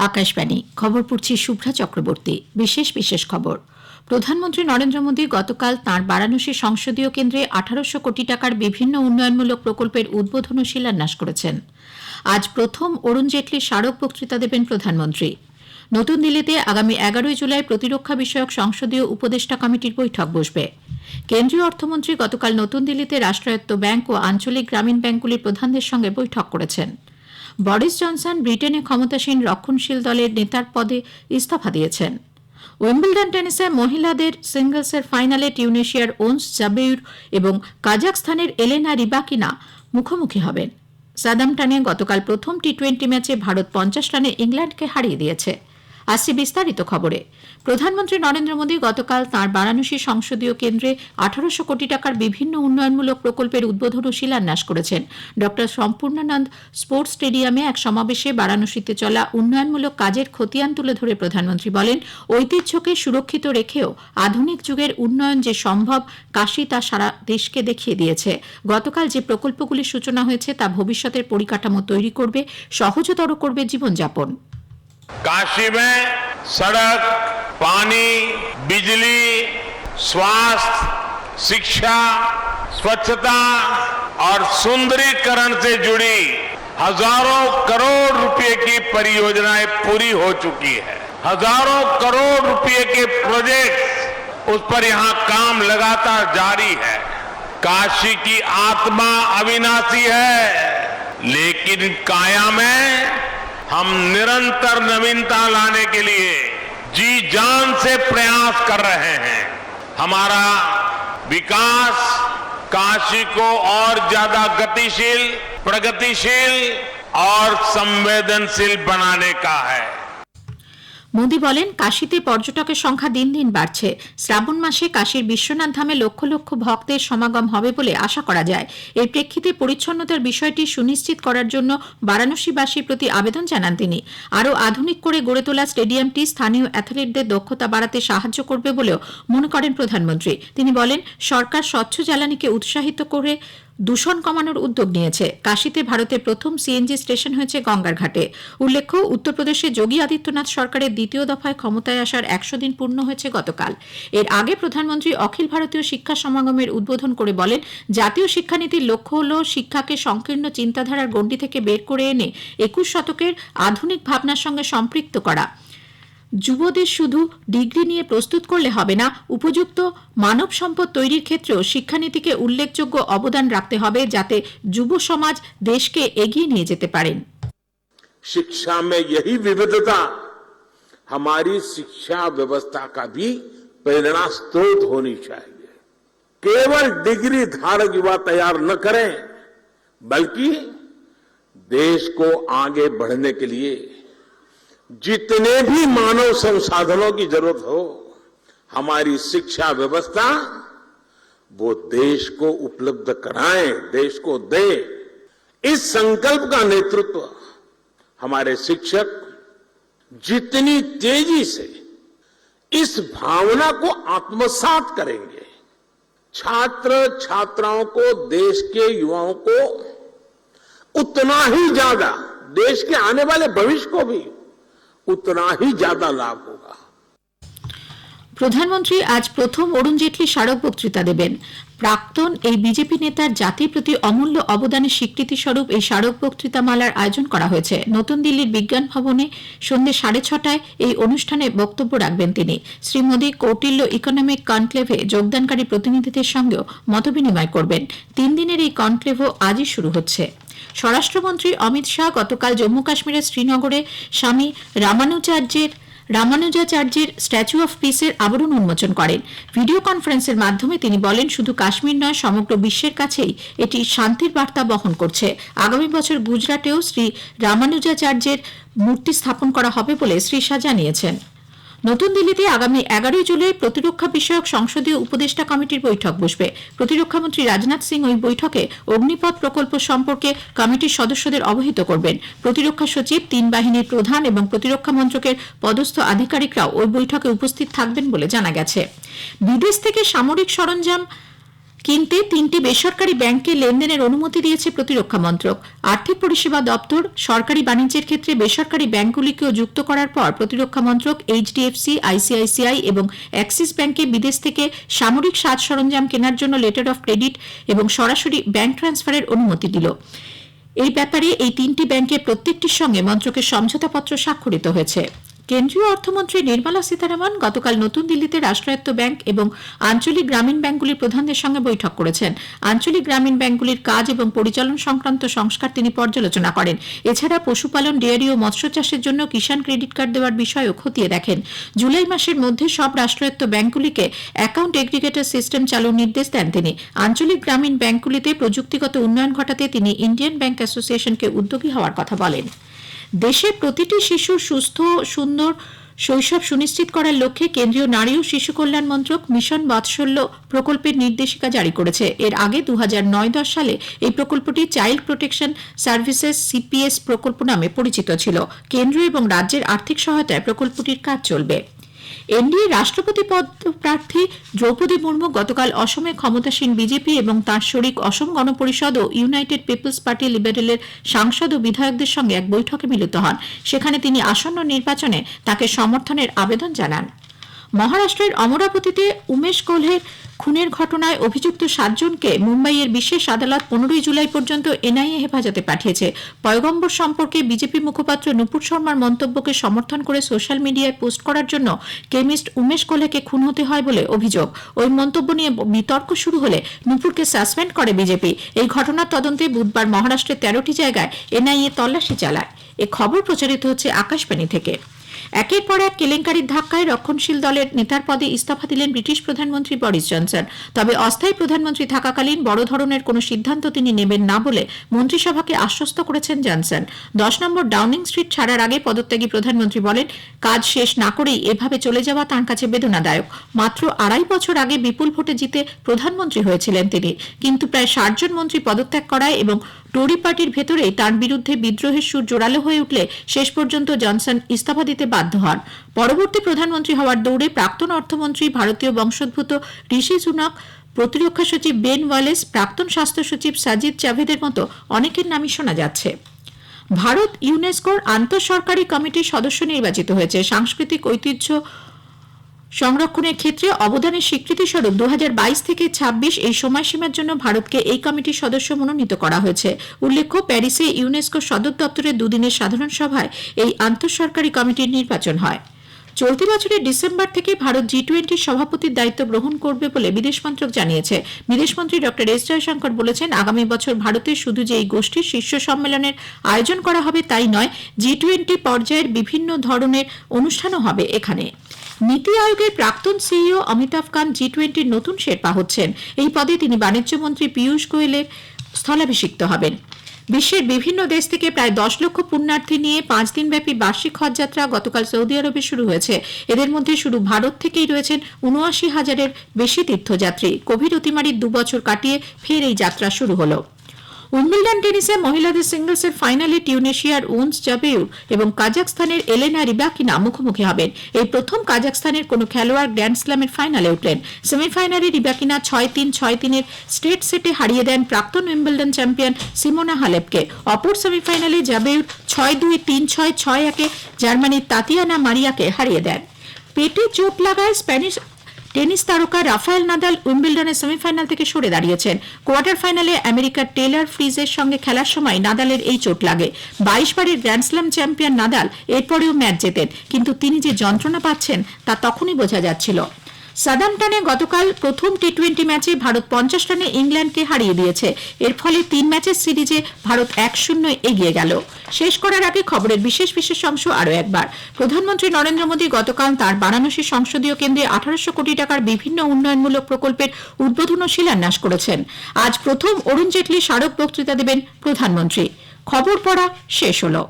আকাশবাণী খবর পড়ছি শুভ্রা চক্রবর্তী। বিশেষ খবর। প্রধানমন্ত্রী নরেন্দ্র মোদী গতকাল তাঁর বারাণসী সংসদীয় কেন্দ্রে 1800 কোটি টাকার বিভিন্ন উন্নয়নমূলক প্রকল্পের উদ্বোধন ও শিলান্যাস করেছেন। আজ প্রথম অরুণ জেটলির স্মারক বক্তৃতা দেবেন প্রধানমন্ত্রী। নতুন দিল্লিতে আগামী 11 জুলাই প্রতিরক্ষা বিষয়ক সংসদীয় উপদেষ্টা কমিটির বৈঠক বসবে। কেন্দ্রীয় অর্থমন্ত্রী গতকাল নতুন দিল্লিতে রাষ্ট্রায়ত্ত ব্যাংক ও আঞ্চলিক গ্রামীণ ব্যাংকগুলির প্রধানদের সঙ্গে বৈঠক করেছেন। বরিস জনসন ব্রিটেনে ক্ষমতাসীন রক্ষণশীল দলের নেতার পদে ইস্তফা দিয়েছেন। উইম্বলডন টেনিসে মহিলাদের সিঙ্গলসের ফাইনালে টিউনিশিয়ার ওন্স জাবেউর এবং কাজাখস্তানের এলেনা রিবাকিনা মুখোমুখি হবেন। সাদামটানে গতকাল প্রথম টি-20 ম্যাচে ভারত 50 রানে ইংল্যান্ডকে হারিয়ে দিয়েছে। আসছে বিস্তারিত খবরে। প্রধানমন্ত্রী নরেন্দ্র মোদী গতকাল তাঁর বারাণসী সংসদীয় কেন্দ্রে 1800 কোটি টাকার বিভিন্ন উন্নয়নমূলক প্রকল্পের উদ্বোধন ও শিলান্যাস করেছেন। ড সম্পূর্ণানন্দ স্পোর্টস স্টেডিয়ামে এক সমাবেশে বারাণসীতে চলা উন্নয়নমূলক কাজের খতিয়ান তুলে ধরে প্রধানমন্ত্রী বলেন, ঐতিহ্যকে সুরক্ষিত রেখেও আধুনিক যুগের উন্নয়ন যে সম্ভব, কাশী তা সারা দেশকে দেখিয়ে দিয়েছে। গতকাল যে প্রকল্পগুলির সূচনা হয়েছে তা ভবিষ্যতের পরিকাঠামো তৈরি করবে, সহজতর করবে জীবনযাপন। काशी में सड़क, पानी, बिजली, स्वास्थ्य, शिक्षा, स्वच्छता और सुंदरीकरण से जुड़ी हजारों करोड़ रुपए की परियोजनाएं पूरी हो चुकी है। हजारों करोड़ रुपए के प्रोजेक्ट उस पर यहां काम लगातार जारी है। काशी की आत्मा अविनाशी है, लेकिन काया में हम निरंतर नवीनता लाने के लिए जी जान से प्रयास कर रहे हैं। हमारा विकास काशी को और ज्यादा गतिशील, प्रगतिशील और संवेदनशील बनाने का है। মোদী বলেন, কাশীতে পর্যটকের সংখ্যা দিন দিন বাড়ছে। শ্রাবণ মাসে কাশীর বিশ্বনাথ ধামে লক্ষ লক্ষ ভক্তের সমাগম হবে বলে আশা করা যায়। এর প্রেক্ষিতে পরিচ্ছন্নতার বিষয়টি সুনিশ্চিত করার জন্য বারাণসীবাসীর প্রতি আবেদন জানান তিনি। আরও আধুনিক করে গড়ে তোলা স্টেডিয়ামটি স্থানীয় অ্যাথলিটদের দক্ষতা বাড়াতে সাহায্য করবে বলেও মনে করেন প্রধানমন্ত্রী। তিনি বলেন, সরকার স্বচ্ছ জ্বালানিকে উৎসাহিত করে দূষণ কমানোর উদ্যোগ নিয়েছে। কাশীতে ভারতের প্রথম সিএনজি স্টেশন হয়েছে গঙ্গার ঘাটে। উল্লেখ্য, উত্তরপ্রদেশে যোগী আদিত্যনাথ সরকারের দ্বিতীয় দফায় ক্ষমতায় আসার 100 দিন পূর্ণ হয়েছে গতকাল। এর আগে প্রধানমন্ত্রী অখিল ভারতীয় শিক্ষা সমাগমের উদ্বোধন করে বলেন, জাতীয় শিক্ষানীতির লক্ষ্য হল শিক্ষাকে সংকীর্ণ চিন্তাধারার গণ্ডি থেকে বের করে এনে 21 শতকের আধুনিক ভাবনার সঙ্গে সম্পৃক্ত করা। যুবদের শুধু ডিগ্রি নিয়ে প্রস্তুত করলে হবে না, উপযুক্ত মানব সম্পদ তৈরির ক্ষেত্রেও শিক্ষানীতিকে উল্লেখযোগ্য অবদান রাখতে হবে, যাতে যুব সমাজ দেশকে এগিয়ে নিয়ে যেতে পারেন। शिक्षा में यही विविधता हमारी शिक्षा व्यवस्था का भी प्रेरणा स्रोत होनी चाहिए। केवल डिग्री धारक युवा तैयार न करें, बल्कि देश को आगे बढ़ने के लिए जितने भी मानव संसाधनों की जरूरत हो, हमारी शिक्षा व्यवस्था वो देश को उपलब्ध कराए, देश को दे। इस संकल्प का नेतृत्व हमारे शिक्षक जितनी तेजी से इस भावना को आत्मसात करेंगे, छात्र छात्राओं को, देश के युवाओं को उतना ही ज्यादा, देश के आने वाले भविष्य को भी उतना ही ज्यादा लाभ होगा। প্রধানমন্ত্রী আজ প্রথম অরুণ জেটলি স্মারক বক্তৃতা দেবেন। প্রাক্তন এই বিজেপি নেতার জাতির প্রতি অমূল্য অবদানের স্বীকৃতি স্বরূপ এই স্মারক বক্তৃতা মালার আয়োজন করা হয়েছে। নতুন দিল্লির বিজ্ঞান ভবনে সন্ধ্যে 6:30 এই অনুষ্ঠানে বক্তব্য রাখবেন তিনি। শ্রী মোদী কৌটিল্য ইকোনমিক কনক্লেভে যোগদানকারী প্রতিনিধিদের সঙ্গেও মতবিনিময় করবেন। 3 দিনের এই কনক্লেভও আজই শুরু হচ্ছে। স্বরাষ্ট্রমন্ত্রী অমিত শাহ গতকাল জম্মু কাশ্মীরের শ্রীনগরে স্বামী রামানুজাচার্যের স্ট্যাচু অফ পিসের আবরণ উন্মোচন করেন। ভিডিও কনফারেন্সের মাধ্যমে তিনি বলেন, শুধু কাশ্মীর নয়, সমগ্র বিশ্বের কাছেই এটি শান্তির বার্তা বহন করছে। আগামী বছর গুজরাটেও শ্রী রামানুজাচার্যের মূর্তি স্থাপন করা হবে বলে শ্রী শাহ জানিয়েছেন। নতুন দিল্লিতে আগামী 11 জুলাই প্রতিরক্ষা বিষয়ক সংসদীয় উপদেষ্টা কমিটির বৈঠক বসবে। প্রতিরক্ষামন্ত্রী রাজনাথ সিং ওই বৈঠকে অগ্নিপথ প্রকল্প সম্পর্কে কমিটির সদস্যদের অবহিত করবেন। প্রতিরক্ষা সচিব, 3 বাহিনীর প্রধান এবং প্রতিরক্ষা মন্ত্রকের পদস্থ আধিকারিকরাও ওই বৈঠকে উপস্থিত থাকবেন বলে জানা গেছে। বিদেশ থেকে সামরিক সরঞ্জাম কিনতে 3টি বেসরকারি ব্যাংকে লেনদেনের অনুমতি দিয়েছে প্রতিরক্ষা মন্ত্রক। আর্থিক পরিষেবা দপ্তর সরকারি বাণিজ্যের ক্ষেত্রে বেসরকারি ব্যাংকগুলিকেও যুক্ত করার পর প্রতিরক্ষা মন্ত্রক এইচডিএফসি, আইসিআইসিআই এবং অ্যাক্সিস ব্যাংকে বিদেশ থেকে সামরিক সাজ সরঞ্জাম কেনার জন্য লেটার অফ ক্রেডিট এবং সরাসরি ব্যাংক ট্রান্সফারের অনুমতি দিল। এই ব্যাপারে এই 3টি ব্যাংকের প্রত্যেকটির সঙ্গে মন্ত্রকের সমঝোতাপত্র স্বাক্ষরিত হয়েছে। কেন্দ্রীয় অর্থমন্ত্রী নির্মলা সীতারামন গতকাল নতুন দিল্লিতে রাষ্ট্রায়ত্ত ব্যাংক এবং আঞ্চলিক গ্রামীণ ব্যাংকগুলির প্রধানদের সঙ্গে বৈঠক করেছেন। আঞ্চলিক গ্রামীণ ব্যাংকগুলির কাজ এবং পরিচালন সংক্রান্ত সংস্কার তিনি পর্যালোচনা করেন। এছাড়া পশুপালন, ডেয়ারি ও মৎস্য চাষের জন্য কিষাণ ক্রেডিট কার্ড দেওয়ার বিষয়েও খতিয়ে দেখেন। জুলাই মাসের মধ্যে সব রাষ্ট্রায়ত্ত ব্যাংকগুলিকে অ্যাকাউন্ট এগ্রিগেটর সিস্টেম চালুর নির্দেশ দেন তিনি। আঞ্চলিক গ্রামীণ ব্যাংকগুলিতে প্রযুক্তিগত উন্নয়ন ঘটাতে তিনি ইন্ডিয়ান ব্যাংক অ্যাসোসিয়েশনকে উদ্যোগী হওয়ার কথা বলেন। দেশের প্রতিটি শিশুর সুস্থ সুন্দর শৈশব সুনিশ্চিত করার লক্ষ্যে কেন্দ্রীয় নারী ও শিশু কল্যাণ মন্ত্রক মিশন বাৎসল্য প্রকল্পের নির্দেশিকা জারি করেছে। এর আগে 2009-10 সালে এই প্রকল্পটি চাইল্ড প্রোটেকশন সার্ভিসেস সিপিএস প্রকল্প নামে পরিচিত ছিল। কেন্দ্র এবং রাজ্যের আর্থিক সহায়তায় প্রকল্পটির কাজ চলবে। এনডিএ রাষ্ট্রপতি পদ প্রার্থী দ্রৌপদী মুর্মু গতকাল অসমে ক্ষমতাসীন বিজেপি এবং তার শরিক অসম গণপরিষদ ও ইউনাইটেড পিপলস পার্টি লিবারেলের সাংসদ ও বিধায়কদের সঙ্গে এক বৈঠকে মিলিত হন। সেখানে তিনি আসন্ন নির্বাচনে তাকে সমর্থনের আবেদন জানান। মহারাষ্ট্রের অমরাবতীতে উমেশ কোলহের খুনের ঘটনায় অভিযুক্ত 7 জনকে মুম্বাইয়ের বিশেষ আদালত 15 জুলাই পর্যন্ত এনআইএ হেফাজতে পাঠিয়েছে। পয়গম্বর সম্পর্কে বিজেপি মুখপাত্র নুপুর শর্মার মন্তব্যকে সমর্থন করে সোশ্যাল মিডিয়ায় পোস্ট করার জন্য কেমিস্ট উমেশ কোলহেকে খুন হতে হয় বলে অভিযোগ। ওই মন্তব্য নিয়ে বিতর্ক শুরু হলে নুপুরকে সাসপেন্ড করে বিজেপি। এই ঘটনার তদন্তে বুধবার মহারাষ্ট্রের 13টি জায়গায় এনআইএ তল্লাশি চালায়। এ খবর প্রচারিত হচ্ছে আকাশবাণী থেকে। একের পর এক কেলেঙ্কারির ধাক্কায় রক্ষণশীল দলের নেতার পদে ইস্তফা দিলেন ব্রিটিশ প্রধানমন্ত্রী বরিস জনসন। তবে অস্থায়ী প্রধানমন্ত্রী থাকাকালীন বড় ধরনের কোনো সিদ্ধান্ত তিনি নেবেন না বলে মন্ত্রিসভাকে আশ্বস্ত করেছেন জনসন। 10 নম্বর ডাউনিং স্ট্রিট ছাড়ার আগে পদত্যাগী প্রধানমন্ত্রী বলেন, কাজ শেষ না করেই এভাবে চলে যাওয়া তাঁর কাছে বেদনাদায়ক। মাত্র 2.5 বছর আগে বিপুল ভোটে জিতে প্রধানমন্ত্রী হয়েছিলেন তিনি, কিন্তু প্রায় 60 জন মন্ত্রী পদত্যাগ করায় এবং টোরি পার্টির ভেতরেই তার বিরুদ্ধে বিদ্রোহের সুর জোরালো হয়ে উঠলে শেষ পর্যন্ত জনসন ইস্তফা দিতে বাধ্য হন। পরবর্তী প্রধানমন্ত্রী হওয়ার দৌড়ে প্রাক্তন অর্থমন্ত্রী ভারতীয় বংশোদ্ভূত ঋষি সুনাক, প্রতিরক্ষা সচিব বেন ওয়ালেস, প্রাক্তন স্বাস্থ্য সচিব সাজিদ জাভেদের মতো অনেকের নামই শোনা যাচ্ছে। ভারত ইউনেস্কোর আন্তঃসরকারি কমিটির সদস্য নির্বাচিত হয়েছে। সাংস্কৃতিক ঐতিহ্য সংরক্ষণের ক্ষেত্রে অবদানের স্বীকৃতিস্বরূপ 2022 থেকে 26 এই সময়সীমার জন্য ভারতকে এই কমিটির সদস্য মনোনীত করা হয়েছে। উল্লেখ্য, প্যারিসে ইউনেস্কো সদর দপ্তরের দুদিনের সাধারণ সভায় এই আন্তঃসরকারি কমিটির নির্বাচন হয়। চলতি বছরের ডিসেম্বর থেকে ভারত G20 সভাপতির দায়িত্ব গ্রহণ করবে বলে বিদেশ মন্ত্রক জানিয়েছে। বিদেশমন্ত্রী ডক্টর এস জয়শঙ্কর বলেছেন, আগামী বছর ভারতে শুধু যে এই গোষ্ঠীর শীর্ষ সম্মেলনের আয়োজন করা হবে তাই নয়, G20 পর্যায়ের বিভিন্ন ধরনের অনুষ্ঠানও হবে এখানে। নীতি আয়োগের প্রাক্তন সিইও অমিতাভ কান্ত G20 নতুন শেরপা হচ্ছেন। এই পদে তিনি বাণিজ্য মন্ত্রী পীয়ূষ গোয়েলের স্থলাভিষিক্ত হবেন। বিশ্বের বিভিন্ন দেশ থেকে প্রায় 10 লক্ষ পুণ্যার্থী নিয়ে 5 দিনব্যাপী বার্ষিক হজযাত্রা গতকাল সৌদি আরবে শুরু হয়েছে। এদের মধ্যে শুধু ভারত থেকেই রয়েছেন 79,000-এর বেশি তীর্থযাত্রী। কোভিড অতিমারির 2 বছর কাটিয়ে ফের এই যাত্রা শুরু হলো। উইম্বলডন টেনিসে মহিলাদের সিঙ্গলসের ফাইনালে টিউনিশিয়ার ওন্স জাবেউর এবং কাজাখস্তানের এলেনা রিবাকিনা মুখোমুখি হবেন। এই প্রথম কাজাখস্তানের কোনো খেলোয়াড় গ্র্যান্ড স্ল্যামের ফাইনালে উঠলেন। সেমিফাইনালে রিবাকিনা 6-3, 6-3-এর স্ট্রেট সেটে হারিয়ে দেন প্রাক্তন উইম্বলডন চ্যাম্পিয়ন সিমোনা হালেপকে। অপর সেমিফাইনালে জাবেউর 6-2, 3-6, 6-1-এ জার্মানির তাতিয়ানা মারিয়াকে হারিয়ে দেন। পেটে চোট লাগায় স্প্যানিশ টেনিস তারকা রাফায়েল নাদাল উইম্বলডনের সেমিফাইনাল থেকে সরে দাঁড়িয়েছেন। কোয়ার্টার ফাইনালে আমেরিকার টেইলর ফ্রিজের সঙ্গে খেলার সময় নাদালের এই চোট লাগে। 22 বারের গ্র্যান্ডস্ল্যাম চ্যাম্পিয়ন নাদাল এরপরেও ম্যাচ জেতেন, কিন্তু তিনি যে যন্ত্রণা পাচ্ছেন তা তখনই বোঝা যাচ্ছিল। সাদাম্পটনে গতকাল প্রথম টি20 ম্যাচে ভারত 50 রানে ইংল্যান্ডকে হারিয়ে দিয়েছে। এর ফলে 3 ম্যাচের সিরিজে ভারত 1-0 এগিয়ে গেল। শেষ করার আগে খবরের বিশেষ অংশ আরও একবার। প্রধানমন্ত্রী নরেন্দ্র মোদী গতকাল তার বারাণসী সংসদীয় কেন্দ্রে 1800 কোটি টাকার বিভিন্ন উন্নয়নমূলক প্রকল্পের উদ্বোধন ও শিলান্যাস করেছেন। আজ প্রথম অরুণ জেটলি স্মারক বক্তৃতা দেবেন প্রধানমন্ত্রী। খবর পড়া শেষ হলো।